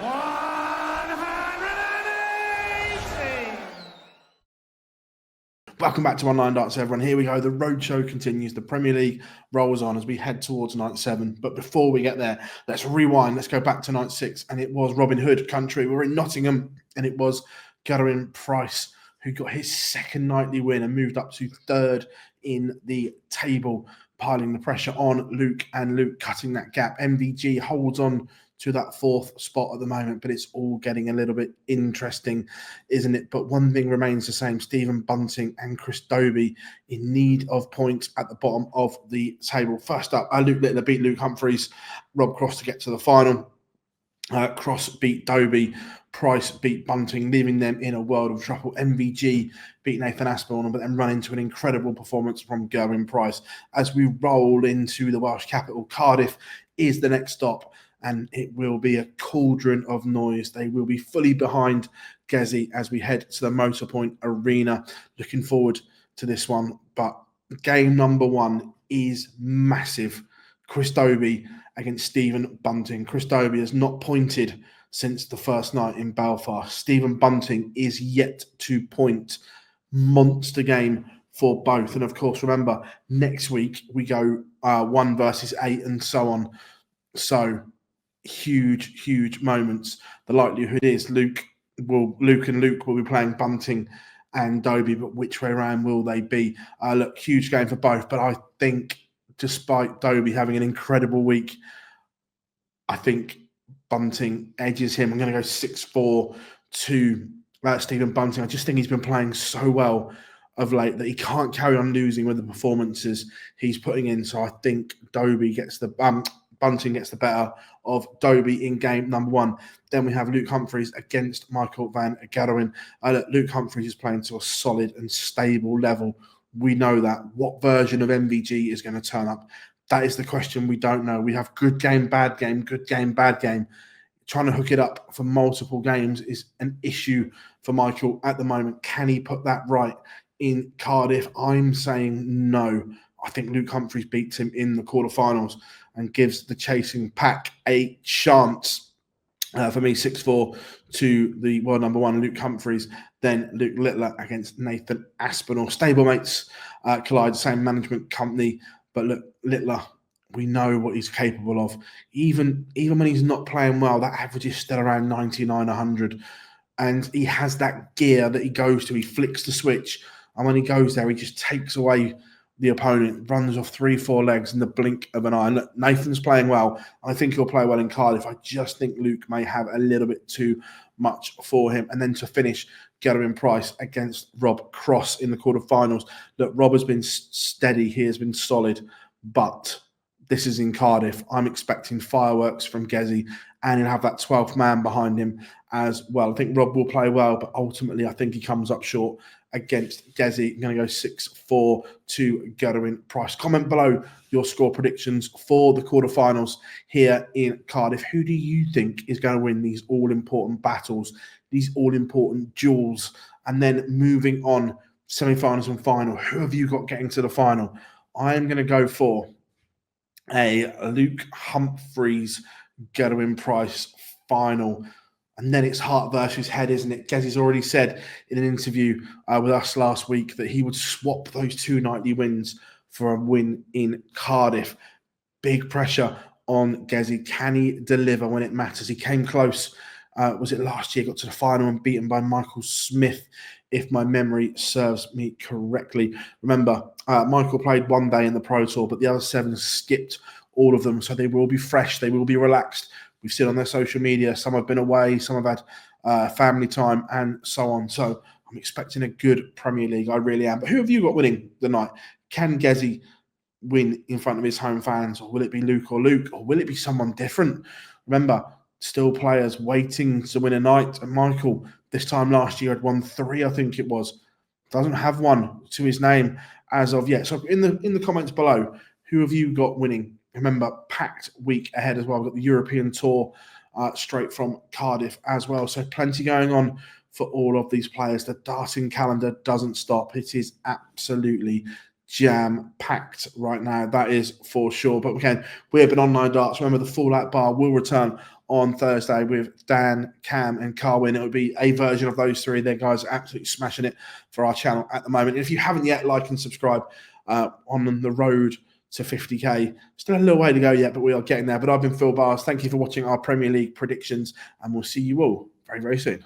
180. Welcome back to Online Darts, everyone. Here we go. The roadshow continues. The Premier League rolls on as we head towards night 7. But before we get there, let's rewind. Let's go back to night 6. And it was Robin Hood country. We were in Nottingham, and it was Gerwen Price who got his second nightly win and moved up to 3rd in the table, piling the pressure on Luke, and Luke cutting that gap. MVG holds on to that 4th spot at the moment, but it's all getting a little bit interesting, isn't it? But one thing remains the same. Stephen Bunting and Chris Dobey in need of points at the bottom of the table. First up, Luke Littler beat Luke Humphries. Rob Cross to get to the final. Cross beat Dobey. Price beat Bunting, leaving them in a world of trouble. MVG beat Nathan Aspinall, but then run into an incredible performance from Gerwyn Price. As we roll into the Welsh capital, Cardiff is the next stop, and it will be a cauldron of noise. They will be fully behind Gezi as we head to the Motorpoint Arena. Looking forward to this one, but game number 1 is massive. Chris Dobey against Stephen Bunting. Chris Dobey has not pointed since the first night in Belfast. Stephen Bunting is yet to point. Monster game for both. And of course, remember, next week we go 1 versus 8 and so on. So huge moments. The likelihood is Luke and Luke will be playing Bunting and Dobey, but which way around will they be? Look, huge game for both, but I think despite Dobey having an incredible week, I think Bunting edges him. I'm going to go 6-4 to Stephen Bunting. I just think he's been playing so well of late that he can't carry on losing with the performances he's putting in. So I think Bunting gets the better of Dobey in game number 1. Then we have Luke Humphries against Michael van Gerwen. Luke Humphries is playing to a solid and stable level. We know that. What version of MVG is going to turn up? That is the question we don't know. We have good game, bad game, good game, bad game. Trying to hook it up for multiple games is an issue for Michael at the moment. Can he put that right in Cardiff? I'm saying no. I think Luke Humphries beats him in the quarterfinals and gives the chasing pack a chance. For me, 6-4 to the world number 1, Luke Humphries. Then Luke Littler against Nathan Aspinall. Stablemates collide, same management company. But look, Littler, we know what he's capable of. Even when he's not playing well, that average is still around 99, 100. And he has that gear that he goes to. He flicks the switch. And when he goes there, he just takes away the opponent, runs off 3-4 legs in the blink of an eye. And look, Nathan's playing well. I think he'll play well in Cardiff. I just think Luke may have a little bit too much for him. And then to finish, Gerwyn Price against Rob Cross in the quarterfinals. Look, Rob has been steady. He has been solid. But this is in Cardiff. I'm expecting fireworks from Gezi, and he'll have that 12th man behind him as well. I think Rob will play well, but ultimately I think he comes up short against Gezi. I'm going to go 6-4 to Gerwyn Price. Comment below your score predictions for the quarterfinals here in Cardiff. Who do you think is going to win these all-important battles, these all-important duels? And then moving on, semi-finals and final. Who have you got getting to the final? I am going to go for a Luke Humphries, Gerwyn Price final. And then it's heart versus head, isn't it? Gezi's already said in an interview with us last week that he would swap those 2 nightly wins for a win in Cardiff. Big pressure on Gezi. Can he deliver when it matters? He came close. Was it last year? Got to the final and beaten by Michael Smith, if my memory serves me correctly. Remember, Michael played 1 day in the Pro Tour, but the other 7 skipped all of them. So they will be fresh. They will be relaxed. We've seen on their social media, some have been away, some have had family time and so on. So I'm expecting a good Premier League. I really am. But who have you got winning the night? Can Gezi win in front of his home fans? Or will it be Luke? Or will it be someone different? Remember, still players waiting to win a night. And Michael, this time last year, had won 3, I think it was. Doesn't have one to his name as of yet. So in the comments below, who have you got winning? Remember, packed week ahead as well. We've got the European Tour straight from Cardiff as well. So plenty going on for all of these players. The darting calendar doesn't stop. It is absolutely jam-packed right now. That is for sure. But again, we have been Online Darts. Remember, the Fallout Bar will return on Thursday with Dan, Cam, and Carwyn. It would be a version of those three. Their guys are absolutely smashing it for our channel at the moment. And if you haven't yet, like and subscribe on the road to 50k. Still a little way to go yet, but we are getting there. But I've been Phill Bars. Thank you for watching our Premier League predictions, and we'll see you all very, very soon.